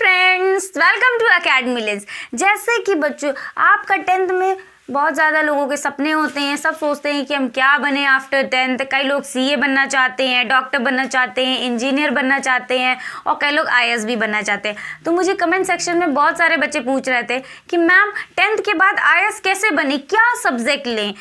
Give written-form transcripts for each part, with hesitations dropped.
Friends, welcome to Academy Lens. जैसे कि बच्चों, आपका 10th में बहुत ज़्यादा लोगों के सपने होते हैं। सब सोचते हैं कि हम क्या बने आफ्टर 10th। कई लोग सीए बनना चाहते हैं, डॉक्टर बनना चाहते हैं, इंजीनियर बनना चाहते हैं और कई लोग आईएएस भी बनना चाहते हैं। तो मुझे कमेंट सेक्शन में बहुत सारे बच्चे पूछ रहे थे कि मैम 10th के बाद आईएएस कैसे बने, क्या सब्जेक्ट लें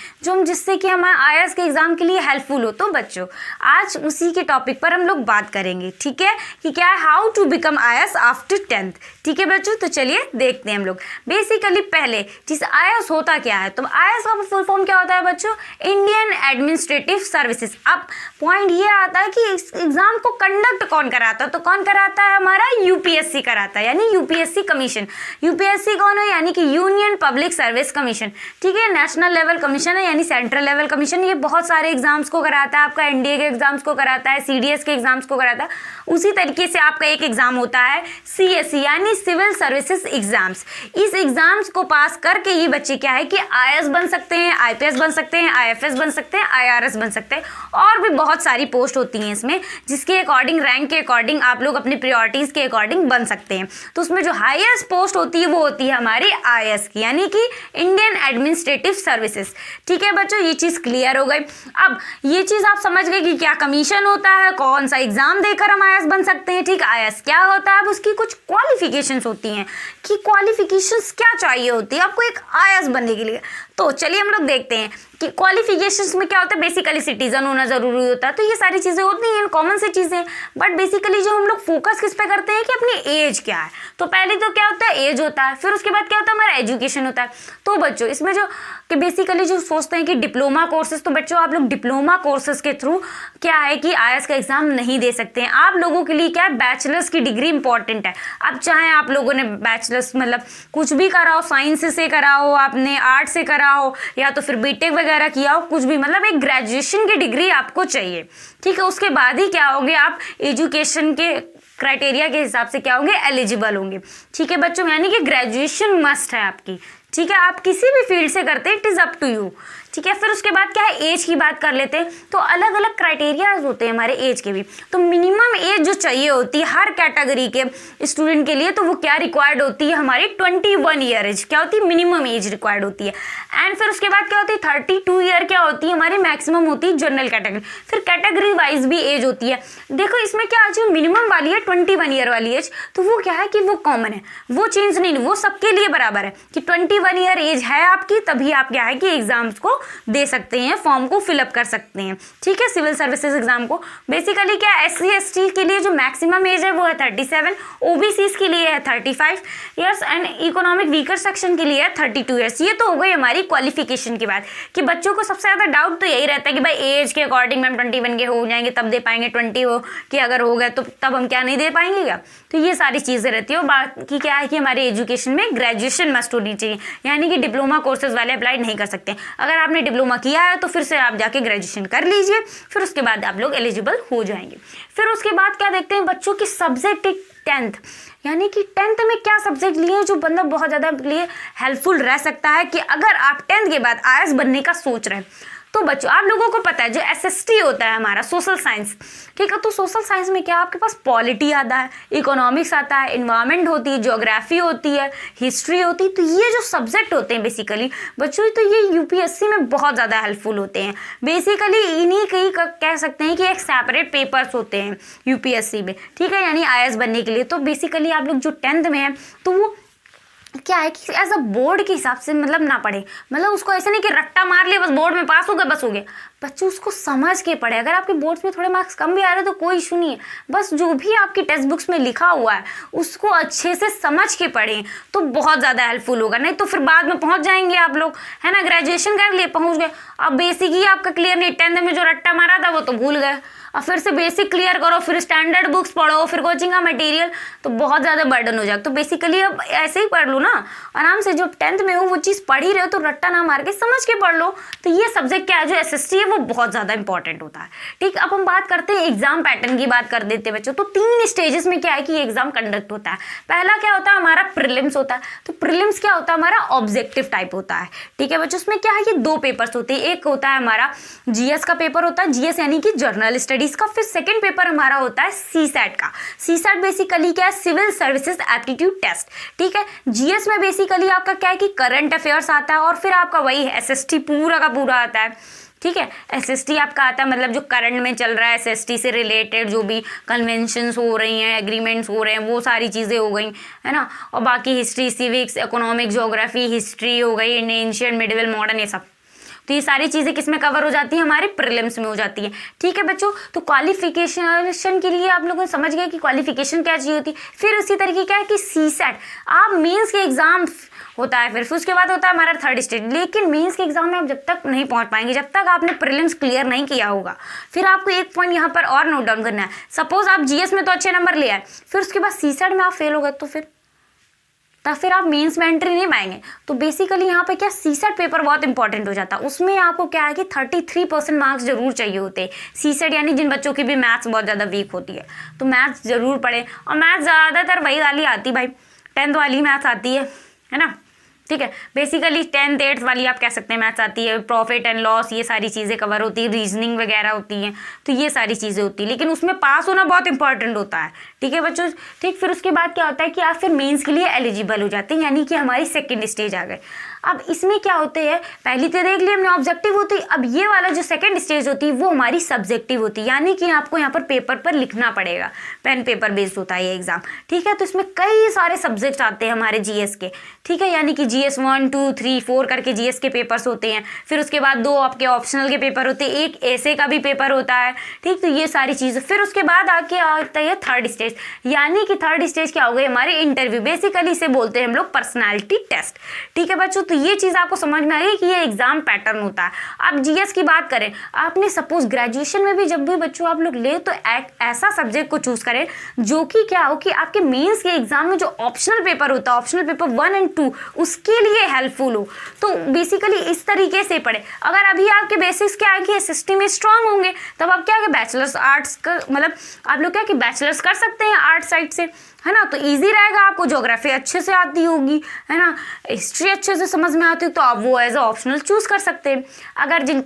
जिससे कि हमारे आईएएस के एग्ज़ाम के लिए हेल्पफुल हो। तो बच्चों, आज उसी के टॉपिक पर हम लोग बात करेंगे, ठीक है, कि क्या है how to become IAS after 10th। ठीक है बच्चों, तो चलिए देखते हैं हम लोग। बेसिकली पहले जिस आईएएस होता क्या है, तो आईएएस का फुल फॉर्म क्या होता है बच्चों? Indian administrative services. अब पॉइंट ये आता है कि इस एग्जाम को कंडक्ट कौन कराता है, तो कौन कराता है? हमारा यूपीएससी कराता है, यानी यूपीएससी कमीशन। यूपीएससी कौन है? यानी कि यूनियन पब्लिक सर्विस कमीशन। ठीक है, नेशनल लेवल कमीशन है, यानी सेंट्रल लेवल कमीशन। ये बहुत सारे एग्जाम्स को कराता है, आपका एनडीए के एग्जाम्स को कराता है, सीडीएस के एग्जाम्स को कराता है। उसी तरीके से आपका एक एग्जाम होता है सीएससी, यानी सिविल सर्विसेज एग्जाम्स। इस एग्जाम्स को पास करके ये बच्चे क्या है कि आईएएस बन सकते हैं, आईपीएस बन सकते हैं, आईएफएस बन सकते हैं, आईआरएस बन सकते हैं, और भी बहुत सारी पोस्ट होती हैं इसमें, जिसके अकॉर्डिंग, रैंक के अकॉर्डिंग आप लोग अपनी प्रायोरिटीज के अकॉर्डिंग बन सकते हैं। तो उसमें जो हाईएस्ट पोस्ट होती है वो होती है हमारी आईएएस की, यानी कि इंडियन एडमिनिस्ट्रेटिव सर्विसेज। ठीक है बच्चों, ये चीज़ क्लियर हो गई। अब ये चीज़ आप समझ गए कि क्या कमीशन होता है, कौन सा एग्जाम देकर हम आईएएस बन सकते हैं। ठीक, आईएएस क्या होता है, अब उसकी कुछ क्वालिफिकेशंस होती हैं कि क्वालिफिकेशंस क्या चाहिए होती है आपको एक आईएएस बनने के लिए। तो चलिए हम लोग देखते हैं कि क्वालिफिकेशंस में क्या होता है। बेसिकली सिटीजन होना जरूरी होता है, तो ये सारी चीज़ें होती हैं, कॉमन सी चीज़ें। बट बेसिकली जो हम लोग फोकस किस पे करते हैं कि अपनी एज क्या है। तो पहले तो क्या होता है, एज होता है, फिर उसके बाद क्या होता है, हमारा एजुकेशन होता है। तो बच्चों इसमें जो कि बेसिकली जो सोचते हैं कि डिप्लोमा कोर्सेज, तो बच्चों आप लोग डिप्लोमा कोर्सेज के थ्रू क्या है कि आईएएस का एग्जाम नहीं दे सकते हैं। आप लोगों के लिए क्या है, बैचलर्स की डिग्री इंपॉर्टेंट है। अब चाहे आप लोगों ने बैचलर्स मतलब कुछ भी करा हो, साइंस से करा हो, आपने आर्ट से करा हो, या तो फिर बीटेक वगैरह किया हो, कुछ भी, मतलब एक ग्रेजुएशन की डिग्री आपको चाहिए। ठीक है, उसके बाद ही क्या होगे आप एजुकेशन के क्राइटेरिया के हिसाब से क्या होंगे, एलिजिबल होंगे। ठीक है बच्चों, यानी कि ग्रेजुएशन मस्ट है आपकी। ठीक है, आप किसी भी फील्ड से करते हैं, it is up to you. ठीक है, फिर उसके बाद क्या है, एज की बात कर लेते हैं। तो अलग अलग क्राइटेरियाज होते हैं हमारे एज के भी। तो मिनिमम एज जो चाहिए होती है हर कैटेगरी के स्टूडेंट के लिए, तो वो क्या रिक्वायर्ड होती है हमारी 21 ईयर एज क्या होती है, मिनिमम एज रिक्वायर्ड होती है। एंड फिर उसके बाद क्या होती है 32 ईयर क्या होती है हमारी मैक्सिमम होती है जनरल कैटेगरी। फिर कैटेगरी वाइज भी एज होती है। देखो इसमें क्या जो मिनिमम वाली है 21 ईयर वाली एज, तो वो क्या है कि वो कॉमन है, वो चेंज नहीं, वो सबके लिए बराबर है कि 21 ईयर एज है आपकी, तभी आप क्या है कि एग्जाम्स को दे सकते हैं, फॉर्म को फिलअप कर सकते हैं। ठीक है, सिविल सर्विसेज एग्जाम को। बेसिकली क्या एससी एसटी के लिए जो मैक्सिमम एज है वो है 37, ओबीसीज के लिए है 35 years and economic weaker section के लिए है 32 ईयर्स। ये तो हो गई हमारी क्वालिफिकेशन की बात। कि बच्चों को सबसे ज़्यादा डाउट तो यही रहता है कि भाई एज के अकॉर्डिंग मैम 21 के हो जाएंगे तब दे पाएंगे, 20 हो कि अगर हो गया तो तब हम क्या नहीं दे पाएंगे क्या। तो ये सारी चीज़ें रहती है। और बाकी क्या है कि हमारी एजुकेशन में ग्रेजुएशन मस्ट होनी चाहिए, यानी कि डिप्लोमा कोर्सेज वाले अप्लाई नहीं कर सकते। अगर आपने डिप्लोमा किया है तो फिर से आप जाके ग्रेजुएशन कर लीजिए, फिर उसके बाद आप लोग एलिजिबल हो जाएंगे। फिर उसके बाद क्या देखते हैं बच्चों की सब्जेक्ट 10th, यानी कि 10th में क्या सब्जेक्ट लिए जो मतलब बहुत ज़्यादा लिए हेल्पफुल रह सकता है कि अगर आप 10th के बाद आईएएस बनने का सोच रहे हैं। तो बच्चों आप लोगों को पता है जो एसएसटी होता है हमारा सोशल साइंस। ठीक है, तो सोशल साइंस में क्या आपके पास पॉलिटी आता है, इकोनॉमिक्स आता है, इन्वायरमेंट होती है, ज्योग्राफी होती है, हिस्ट्री होती है। तो ये जो सब्जेक्ट होते हैं बेसिकली बच्चों, तो ये यूपीएससी में बहुत ज़्यादा हेल्पफुल होते हैं। बेसिकली इन्हीं कहीं कह सकते हैं कि एक सेपरेट पेपर्स होते हैं यूपीएससी में। ठीक है, यानी आईएएस बनने के लिए। तो बेसिकली आप लोग जो 10th में है तो वो क्या है कि एज अ बोर्ड के हिसाब से मतलब ना पढ़े, मतलब उसको ऐसे नहीं कि रट्टा मार लिया बस बोर्ड में पास हो गए बस हो गया। बच्चों उसको समझ के पढ़े। अगर आपके बोर्ड्स में थोड़े मार्क्स कम भी आ रहे हैं तो कोई इशू नहीं है, बस जो भी आपकी टेक्स्ट बुक्स में लिखा हुआ है उसको अच्छे से समझ के पढ़ें तो बहुत ज़्यादा हेल्पफुल होगा। नहीं तो फिर बाद में पहुंच जाएंगे आप लोग, है ना, ग्रेजुएशन कर लिए पहुंच गए, अब बेसिक ही आपका क्लियर नहीं, 10th में जो रट्टा मारा था वो तो भूल गए, अब फिर से बेसिक क्लियर करो, फिर स्टैंडर्ड बुक्स पढ़ो, फिर कोचिंग का मटेरियल, तो बहुत ज़्यादा बर्डन हो जाएगा। तो बेसिकली अब ऐसे ही पढ़ लो ना आराम से, जो 10th में हो वो चीज़ पढ़ ही रहे हो तो रट्टा ना मार के समझ के पढ़ लो। तो ये सब्जेक्ट क्या है जो एसएसटी है वो बहुत ज़्यादा इंपॉर्टेंट होता है। ठीक, अब हम बात करते हैं एग्जाम पैटर्न की, बात कर देते हैं बच्चों। तो 3 स्टेजेस में क्या है कि एग्जाम कंडक्ट होता है। पहला क्या होता है हमारा प्रीलिम्स होता है। तो प्रीलिम्स क्या होता है हमारा ऑब्जेक्टिव टाइप होता है। ठीक है बच्चों, उसमें क्या है कि 2 पेपर्स होते हैं। एक होता है हमारा जीएस का पेपर होता है, जीएस यानी कि जर्नल स्टडी स्टडीज़ का। फिर सेकंड पेपर हमारा होता है सीसैट का। सीसैट बेसिकली क्या है, सिविल सर्विसेज एप्टीट्यूड टेस्ट, ठीक है। जीएस में बेसिकली आपका क्या है कि करंट अफेयर्स आता है और फिर आपका वही एसएसटी पूरा का पूरा आता है, ठीक है। एसएसटी आपका आता है मतलब जो करंट में चल रहा है, एसएसटी से रिलेटेड जो भी कन्वेंशंस हो रही हैं, एग्रीमेंट्स हो रहे हैं, वो सारी चीज़ें हो गई, है ना। और बाकी history, civics, economic, geography, history हो गई, एंशिएंट, मिडिवल, मॉडर्न, ये सब। तो ये सारी चीज़ें किस में कवर हो जाती है, हमारे प्रीलिम्स में हो जाती है, ठीक है बच्चों। तो क्वालिफिकेशन के लिए आप लोग समझ गए कि क्वालिफिकेशन क्या चाहिए होती है। फिर उसी तरीके क्या है कि सीसैट आप मेंस के एग्जाम होता है, फिर उसके बाद होता है हमारा थर्ड स्टेज। लेकिन मेंस के एग्जाम में आप जब तक नहीं पहुंच पाएंगे, जब तक आपने प्रीलिम्स क्लियर नहीं किया होगा। फिर आपको एक पॉइंट यहाँ पर और नोट डाउन करना है। सपोज आप जीएस में तो अच्छे नंबर ले आए, फिर उसके बाद सीसैट में आप फेल हो गए, तो फिर आप मेंस में एंट्री नहीं पाएंगे। तो बेसिकली यहाँ पे क्या, सीसैट पेपर बहुत इंपॉर्टेंट हो जाता है। उसमें आपको क्या है कि 33% मार्क्स जरूर चाहिए होते हैं। सीसैट यानी जिन बच्चों की भी मैथ्स बहुत ज़्यादा वीक होती है, तो मैथ्स जरूर पढ़े। और मैथ्स ज़्यादातर वही वाली आती भाई, 10th वाली मैथ्स आती है ना, ठीक है। बेसिकली 10th 8th वाली आप कह सकते हैं मैथ्स आती है, प्रॉफिट एंड लॉस, ये सारी चीज़ें कवर होती है, रीजनिंग वगैरह होती हैं, तो ये सारी चीज़ें होती है। लेकिन उसमें पास होना बहुत इंपॉर्टेंट होता है, ठीक है बच्चों, ठीक। फिर उसके बाद क्या होता है कि आप फिर मेंस के लिए एलिजिबल हो जाते हैं, यानी कि हमारी सेकंड स्टेज आ गए। अब इसमें क्या होते हैं, पहली तो देख लिया हमने ऑब्जेक्टिव होती है। अब ये वाला जो सेकंड स्टेज होती है वो हमारी सब्जेक्टिव होती है, यानी कि आपको यहाँ पर पेपर पर लिखना पड़ेगा, पेन पेपर बेस्ड होता है ये एग्जाम, ठीक है। तो इसमें कई सारे सब्जेक्ट आते हैं हमारे जीएस के, ठीक है, यानी कि जीएस 1 2 3 4 करके जीएस के पेपर्स होते हैं। फिर उसके बाद 2 आपके ऑप्शनल के पेपर होते हैं, एक ऐसे का भी पेपर होता है, ठीक। तो ये सारी चीज़ें, फिर उसके बाद आके आता है थर्ड स्टेज, यानी कि थर्ड स्टेज क्या हो गई, हमारे इंटरव्यू, बेसिकली इसे बोलते हैं हम लोग पर्सनैलिटी टेस्ट, ठीक है बच्चों। तो ये चीज़ आपको समझ में आ गई कि ये एग्जाम पैटर्न होता है। अब जीएस की बात करें, आपने सपोज ग्रेजुएशन में भी जब भी बच्चों आप लोग ले, तो ऐसा सब्जेक्ट को चूज करें जो कि क्या हो कि आपके मेंस के एग्जाम में जो ऑप्शनल पेपर होता है, ऑप्शनल पेपर 1 और 2, उसके लिए हेल्पफुल हो। तो बेसिकली इस तरीके से पढ़े। अगर अभी आपके बेसिक्स क्या है कि एसएसटी में स्ट्रांग होंगे, तब आप क्या है बैचलर्स आर्ट्स का मतलब आप लोग क्या कि बैचलर्स कर सकते हैं आर्ट साइड से, है ना। तो इजी रहेगा, आपको ज्योग्राफी अच्छे से आती होगी, है ना, हिस्ट्री अच्छे से समझ में आती है, तो आप वो एज अ ऑप्शनल चूज कर सकते हैं। अगर जिन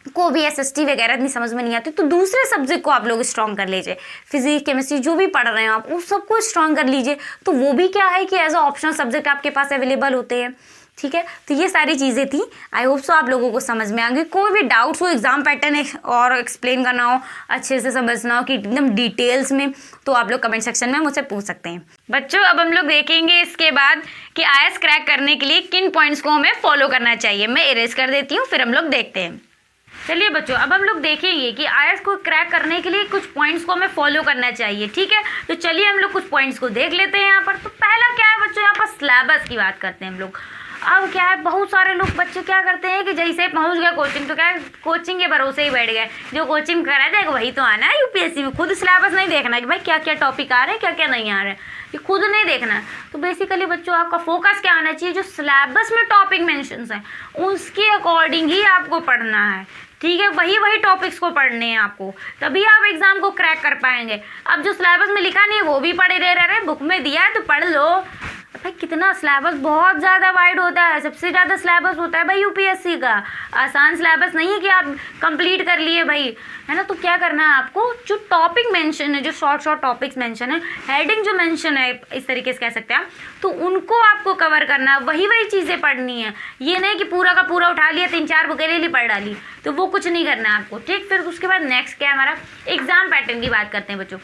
को भी एसएसटी वगैरह इतनी समझ में नहीं आती, तो दूसरे सब्जेक्ट को आप लोग स्ट्रॉन्ग कर लीजिए, फिजिक्स केमिस्ट्री जो भी पढ़ रहे हैं आप उस सबको स्ट्रॉन्ग कर लीजिए। तो वो भी क्या है कि एज अ ऑप्शनल सब्जेक्ट आपके पास अवेलेबल होते हैं, ठीक है। तो ये सारी चीज़ें थी, आई होप सो आप लोगों को समझ में आ गई। कोई भी डाउट्स हो, एग्जाम पैटर्न और एक्सप्लेन करना हो, अच्छे से समझना हो कि एकदम डिटेल्स में, तो आप लोग कमेंट सेक्शन में मुझसे पूछ सकते हैं। बच्चों अब हम लोग देखेंगे इसके बाद कि आईएएस क्रैक करने के लिए किन पॉइंट्स को हमें फॉलो करना चाहिए। मैं इरेज कर देती हूँ, फिर हम लोग देखते हैं। चलिए बच्चों अब हम लोग देखेंगे कि आईएएस को क्रैक करने के लिए कुछ पॉइंट्स को हमें फॉलो करना चाहिए, ठीक है। तो चलिए हम लोग कुछ पॉइंट्स को देख लेते हैं यहाँ पर। तो पहला क्या है बच्चों, यहाँ पर सिलेबस की बात करते हैं हम लोग। अब क्या है, बहुत सारे लोग बच्चे क्या करते हैं कि जैसे पहुंच गए कोचिंग, तो क्या है कोचिंग के भरोसे ही बैठ गए, जो कोचिंग करा जाएगा वही तो आना है यूपीएससी में। खुद सिलेबस नहीं देखना कि भाई क्या क्या टॉपिक आ रहे हैं, क्या क्या नहीं आ रहे हैं, ये खुद नहीं देखना। तो बेसिकली बच्चों आपका फोकस क्या होना चाहिए, जो सिलेबस में टॉपिक मेंशंस हैं उसके अकॉर्डिंग ही आपको पढ़ना है, ठीक है। वही टॉपिक्स को पढ़ने हैं आपको, तभी आप एग्जाम को क्रैक कर पाएंगे। अब जो सिलेबस में लिखा नहीं है वो भी पढ़े रहे, बुक में दिया है तो पढ़ लो। भाई कितना सिलेबस बहुत ज़्यादा वाइड होता है, सबसे ज़्यादा सिलेबस होता है भाई यूपीएससी का। आसान सिलेबस नहीं है कि आप कंप्लीट कर लिए भाई, है ना। तो क्या करना है आपको, जो टॉपिक मेंशन है, जो शॉर्ट टॉपिक्स मेंशन है, हेडिंग जो मेंशन है, इस तरीके से कह सकते हैं आप, तो उनको आपको कवर करना है, वही चीज़ें पढ़नी है। ये नहीं कि पूरा का पूरा उठा लिया, 3-4 बुकें ले ली, पढ़ डाली, तो वो कुछ नहीं करना है आपको, ठीक। फिर उसके बाद नेक्स्ट क्या है हमारा, एग्जाम पैटर्न की बात करते हैं बच्चों।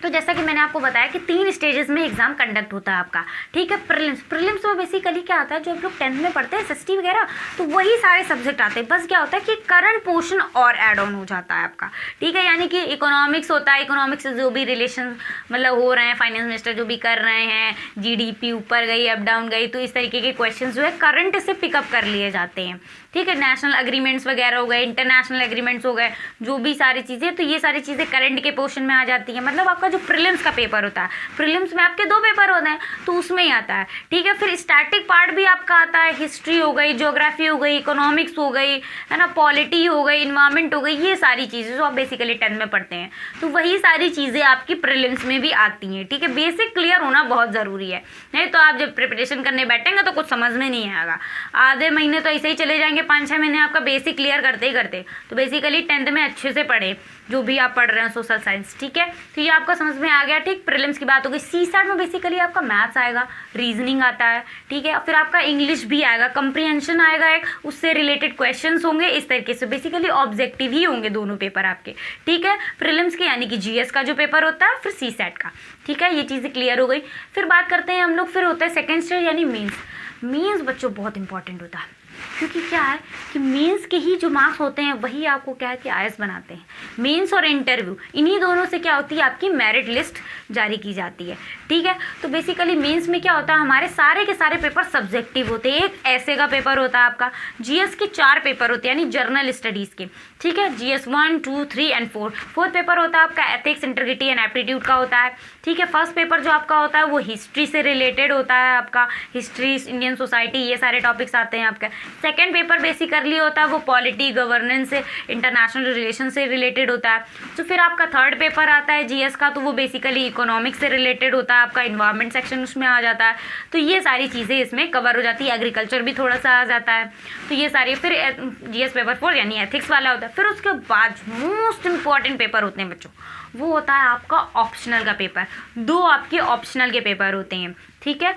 तो जैसा कि मैंने आपको बताया कि 3 स्टेजेस में एग्जाम कंडक्ट होता है आपका, ठीक है। प्रीलिम्स में बेसिकली क्या आता है, जो आप लोग 10th में पढ़ते हैं एसएसटी वगैरह, तो वही सारे सब्जेक्ट आते हैं। बस क्या होता है कि करंट पोर्शन और ऐड ऑन हो जाता है आपका, ठीक है। यानी कि इकोनॉमिक्स होता है, इकोनॉमिक्स से जो भी रिलेशन मतलब हो रहे हैं, फाइनेंस मिनिस्टर जो भी कर रहे हैं, जीडीपी ऊपर गई अप डाउन गई, तो इस तरीके के क्वेश्चन जो है करंट से पिकअप कर लिए जाते हैं, ठीक है। नेशनल एग्रीमेंट्स वगैरह हो गए, इंटरनेशनल एग्रीमेंट्स हो गए, जो भी सारी चीज़ें, तो ये सारी चीज़ें करंट के पोर्शन में आ जाती हैं। मतलब आपका जो प्रीलिम्स का पेपर होता है, प्रीलिम्स में आपके 2 पेपर होते हैं, तो उसमें ही आता है, ठीक है। फिर स्टैटिक पार्ट भी आपका आता है, हिस्ट्री हो गई, ज्योग्राफी हो गई, इकोनॉमिक्स हो गई, है ना, पॉलिटी हो गई, इन्वायरमेंट हो गई, ये सारी चीज़ें जो आप बेसिकली 10th में पढ़ते हैं, तो वही सारी चीज़ें आपकी प्रीलिम्स में भी आती हैं, ठीक है। बेसिक क्लियर होना बहुत ज़रूरी है, नहीं तो आप जब प्रिपरेशन करने बैठेंगे तो कुछ समझ में नहीं आएगा। आधे महीने तो ऐसे ही चले जाएंगे जाएंगे 5-6 महीने आपका बेसिक क्लियर करते ही करते। तो बेसिकली 10th में अच्छे से पढ़े जो भी आप पढ़ रहे हैं सोशल साइंस, ठीक है। तो ये आपका समझ में आ गया, ठीक। प्रीलिम्स की बात होगी। CSAT में बेसिकली आपका मैथ्स आएगा, रीजनिंग आता है, ठीक है। फिर आपका इंग्लिश भी आएगा, कंप्रीहेंशन आएगा, एक उससे रिलेटेड क्वेश्चंस होंगे। इस तरीके से बेसिकली ऑब्जेक्टिव ही होंगे दोनों पेपर आपके, ठीक है। प्रीलिम्स के यानी कि GS का जो पेपर होता है, फिर CSAT का, ठीक है। ये चीज़ें क्लियर हो गई। फिर बात करते हैं हम लोग, फिर होता है सेकेंड स्टेज यानी मीन्स। मीन्स बच्चों बहुत इंपॉर्टेंट होता है, क्योंकि क्या है कि मेंस के ही जो मार्क्स होते हैं वही आपको क्या है कि IAS बनाते हैं। मेंस और इंटरव्यू, इन्हीं दोनों से क्या होती है आपकी मेरिट लिस्ट जारी की जाती है, ठीक है। तो बेसिकली मेंस में क्या होता है, हमारे सारे के सारे पेपर सब्जेक्टिव होते हैं। एक ऐसे का पेपर होता है आपका, GS के 4 पेपर होते हैं यानी जर्नल स्टडीज़ के, ठीक है। GS 1, 2, 3 and 4। फोर्थ पेपर होता है आपका एथिक्स, इंटीग्रिटी एंड एप्टीट्यूड का होता है, ठीक है। फर्स्ट पेपर जो आपका होता है वो हिस्ट्री से रिलेटेड होता है, आपका हिस्ट्री, इंडियन सोसाइटी, ये सारे टॉपिक्स आते हैं आपका। सेकेंड पेपर बेसिकली होता है वो पॉलिटी, गवर्नेंस से, इंटरनेशनल रिलेशन से रिलेटेड होता है। तो फिर आपका थर्ड पेपर आता है GS का, तो वो बेसिकली इकोनॉमिक्स से रिलेटेड होता है, आपका इन्वायरमेंट सेक्शन उसमें आ जाता है। तो ये सारी चीज़ें इसमें कवर हो जाती है, एग्रीकल्चर भी थोड़ा सा आ जाता है। तो ये सारी, फिर GS पेपर 4 यानी एथिक्स वाला होता है। फिर उसके बाद मोस्ट इंपॉर्टेंट पेपर होते हैं बच्चों, वो होता है आपका ऑप्शनल का पेपर। 2 आपके ऑप्शनल के पेपर होते हैं, ठीक है।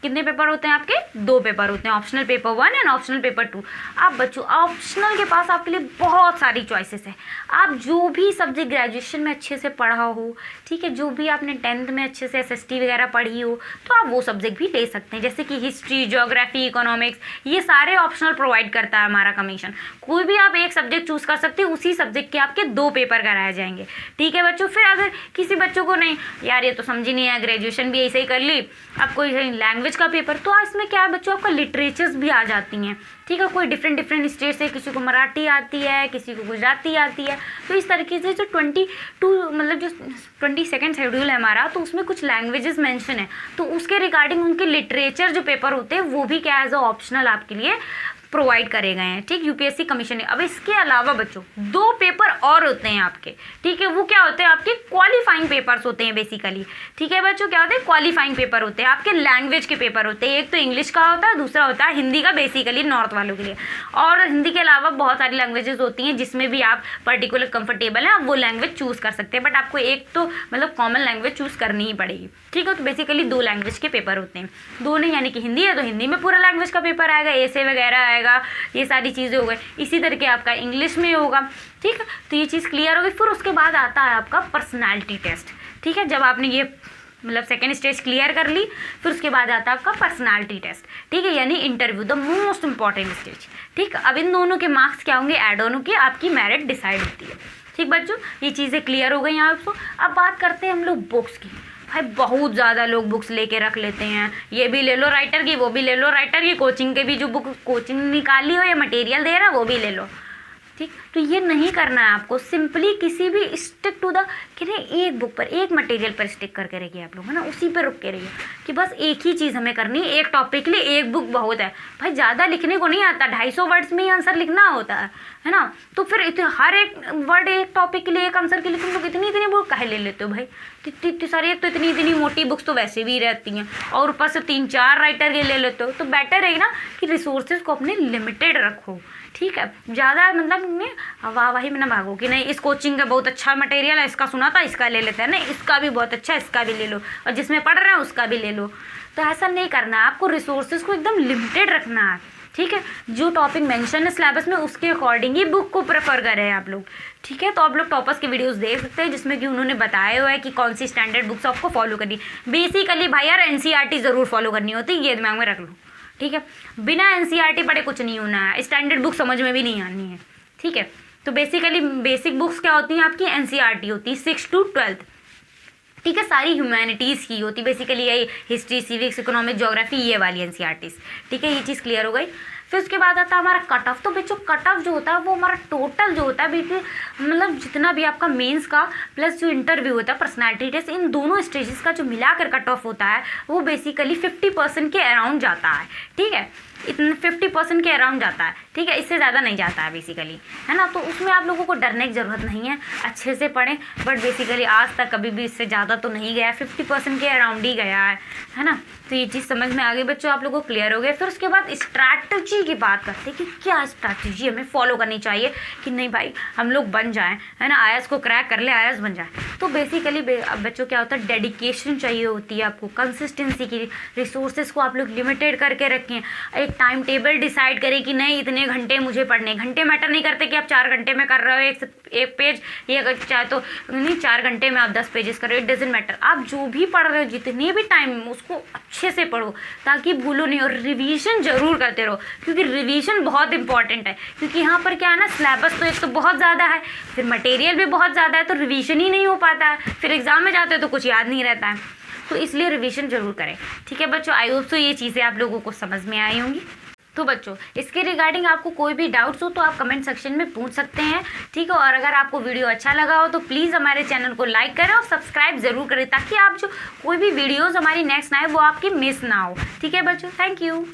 कितने पेपर होते हैं आपके? 2 पेपर होते हैं, optional paper 1 and optional paper 2। आप बच्चों ऑप्शनल के पास आपके लिए बहुत सारी चॉइसेस है। आप जो भी सब्जेक्ट ग्रेजुएशन में अच्छे से पढ़ा हो, ठीक है, जो भी आपने 10th में अच्छे से SST वगैरह पढ़ी हो, तो आप वो सब्जेक्ट भी ले सकते हैं। जैसे कि हिस्ट्री, ज्योग्राफी, इकोनॉमिक्स, ये सारे ऑप्शनल प्रोवाइड करता है हमारा कमीशन। कोई भी आप एक सब्जेक्ट चूज़ कर सकते हैं, उसी सब्जेक्ट के आपके 2 पेपर कराए जाएंगे, ठीक है बच्चों। फिर अगर किसी बच्चों को नहीं यार ये तो समझ ही नहीं है, ग्रेजुएशन भी ऐसे ही कर ली, अब कोई लैंग्वेज का पेपर, तो इसमें क्या है बच्चों आपका लिटरेचर्स भी आ जाती हैं, ठीक है। कोई डिफरेंट स्टेट से, किसी को मराठी आती है, किसी को गुजराती आती है। तो इस तरीके से जो 22 मतलब जो 22nd शेड्यूल है हमारा, तो उसमें कुछ लैंग्वेजेस मेंशन है, तो उसके रिगार्डिंग उनके लिटरेचर जो पेपर होते हैं वो भी क्या एज अ ऑप्शनल आपके लिए प्रोवाइड करे गए हैं, ठीक, UPSC कमीशन ने। अब इसके अलावा बच्चों 2 पेपर और होते हैं आपके, ठीक है। वो क्या होते हैं आपके क्वालिफाइंग पेपर्स होते हैं बेसिकली, ठीक है बच्चों। क्या होते हैं? क्वालिफाइंग पेपर होते हैं आपके, लैंग्वेज के पेपर होते हैं। एक तो इंग्लिश का होता है, दूसरा होता है हिंदी का, बेसिकली नॉर्थ वालों के लिए। और हिंदी के अलावा बहुत सारी लैंग्वेजेस होती हैं जिसमें भी आप पर्टिकुलर कंफर्टेबल हैं, आप वो लैंग्वेज चूज़ कर सकते हैं। बट आपको एक तो मतलब कॉमन लैंग्वेज चूज़ करनी ही पड़ेगी, ठीक है। तो बेसिकली 2 लैंग्वेज के पेपर होते हैं, 2 नहीं, यानी कि हिंदी है तो हिंदी में पूरा लैंग्वेज का पेपर आएगा, ऐसे वगैरह आएगा, ये सारी चीज़ें हो गई। इसी तरीके आपका इंग्लिश में होगा, ठीक है। तो ये चीज़ क्लियर हो गई। फिर उसके बाद आता है आपका पर्सनालिटी टेस्ट, ठीक है। जब आपने ये मतलब सेकेंड स्टेज क्लियर कर ली, फिर उसके बाद आता है आपका पर्सनालिटी टेस्ट, ठीक है, यानी interview, the most important stage, ठीक। अब इन दोनों के मार्क्स क्या होंगे? ऐड ऑन होकर आपकी मेरिट डिसाइड होती है, ठीक बच्चों। ये चीज़ें क्लियर हो गई यहाँ आपको। अब बात करते हैं हम लोग बुक्स की। भाई बहुत ज़्यादा लोग बुक्स लेके रख लेते हैं, ये भी ले लो राइटर की, वो भी ले लो राइटर की, कोचिंग के भी जो बुक कोचिंग निकाली हो या मटेरियल दे रहा है वो भी ले लो, ठीक। तो ये नहीं करना है आपको, सिंपली किसी भी स्टिक टू द कि नहीं, एक बुक पर, एक मटेरियल पर स्टिक करके रहिए आप लोग, है ना, उसी पर रुक के रहिए कि बस एक ही चीज़ हमें करनी है, एक टॉपिक के लिए एक बुक बहुत है। भाई ज़्यादा लिखने को नहीं आता, 250 वर्ड्स में ही आंसर लिखना होता है ना। तो फिर हर एक वर्ड एक टॉपिक के लिए, एक आंसर के लिए तुम लोग इतनी बुक काहे ले लेते हो भाई? इतनी सारी, एक तो इतनी मोटी बुक्स तो वैसे भी रहती हैं, और ऊपर से 3-4 राइटर के ले लेते हो। तो बेटर है ना कि रिसोर्सेज को अपने लिमिटेड रखो, ठीक है। ज़्यादा मतलब वाही में ना भागो कि नहीं इस कोचिंग का बहुत अच्छा मटेरियल है, इसका सुना था, इसका ले लेते हैं, नहीं इसका भी बहुत अच्छा है, इसका भी ले लो, और जिसमें पढ़ रहे हैं उसका भी ले लो। तो ऐसा नहीं करना है आपको, रिसोर्सेज को एकदम लिमिटेड रखना है, ठीक है। जो टॉपिक मेंशन है सिलेबस में उसके अकॉर्डिंग ही बुक को प्रेफर करें आप लोग, ठीक है। तो आप लोग टॉपर्स के वीडियोस देख सकते हैं जिसमें कि उन्होंने बताया हुआ है कि कौन सी स्टैंडर्ड बुक्स आपको फॉलो करनी है। बेसिकली भाई यार NCERT ज़रूर फॉलो करनी होती है, ये दिमाग में रख लो, ठीक है। बिना NCERT पढ़े कुछ नहीं होना है, स्टैंडर्ड बुक समझ में भी नहीं आनी है, ठीक है। तो बेसिकली बेसिक बुक्स क्या होती हैं आपकी? NCERT होती है 6 to 12, ठीक है। सारी ह्यूमैनिटीज़ की होती बेसिकली, यही हिस्ट्री, सिविक्स, इकोनॉमिक, ज्योग्राफी, ये वाली NCERTs, ठीक है। ये चीज़ क्लियर हो गई। फिर उसके बाद आता है हमारा कट ऑफ। तो बच्चों कट ऑफ जो होता है वो हमारा टोटल जो होता है बेटी, मतलब जितना भी आपका मेंस का प्लस जो इंटरव्यू होता है, पर्सनालिटी टेस्ट, इन दोनों स्टेजेस का जो मिलाकर कट ऑफ होता है वो बेसिकली 50% के अराउंड जाता है, ठीक है। इतना 50% के अराउंड जाता है, ठीक है, इससे ज़्यादा नहीं जाता है बेसिकली, है ना। तो उसमें आप लोगों को डरने की ज़रूरत नहीं है, अच्छे से पढ़ें। बट बेसिकली आज तक कभी भी इससे ज़्यादा तो नहीं गया, 50% के अराउंड ही गया है ना। तो ये चीज़ समझ में आ गई बच्चों, आप लोगों को क्लियर हो गया। फिर उसके बाद स्ट्रैटेजी स्ट्रैटेजी की बात करते हैं कि क्या स्ट्रैटेजी हमें फॉलो करनी चाहिए कि नहीं भाई हम लोग बन जाएं, है ना, आईएएस को क्रैक कर ले, आईएएस बन जाए। तो बेसिकली बच्चों क्या होता है, डेडिकेशन चाहिए होती है आपको, कंसिस्टेंसी की, रिसोर्सेज को आप लोग लिमिटेड करके रखें, एक टाइम टेबल डिसाइड करें कि नहीं इतने घंटे मुझे पढ़ने। घंटे मैटर नहीं करते कि आप 4 घंटे में कर रहे हो एक पेज, ये अगर चाहे तो नहीं 4 घंटे में आप 10 पेजेस कर रहे हो, इट डजेंट मैटर। आप जो भी पढ़ रहे हो जितने भी टाइम में उसको अच्छे से पढ़ो ताकि भूलो नहीं, और रिवीजन जरूर करते रहो क्योंकि रिवीजन बहुत इंपॉर्टेंट है। क्योंकि यहाँ पर क्या है ना, सिलेबस तो एक तो बहुत ज़्यादा है, फिर मटेरियल भी बहुत ज़्यादा है, तो रिवीजन ही नहीं हो पाता है, फिर एग्जाम में जाते हो तो कुछ याद नहीं रहता है। तो इसलिए रिवीजन जरूर करें। ठीक है बच्चों, आई होप सो ये चीज़ें आप लोगों को समझ में आई होंगी। तो बच्चों इसके रिगार्डिंग आपको कोई भी डाउट्स हो तो आप कमेंट सेक्शन में पूछ सकते हैं। ठीक है, और अगर आपको वीडियो अच्छा लगा हो तो प्लीज़ हमारे चैनल को लाइक करें और सब्सक्राइब जरूर करें ताकि आप जो कोई भी वीडियोज़ हमारी नेक्स्ट आए वो आपकी मिस ना हो। ठीक है बच्चों, थैंक यू।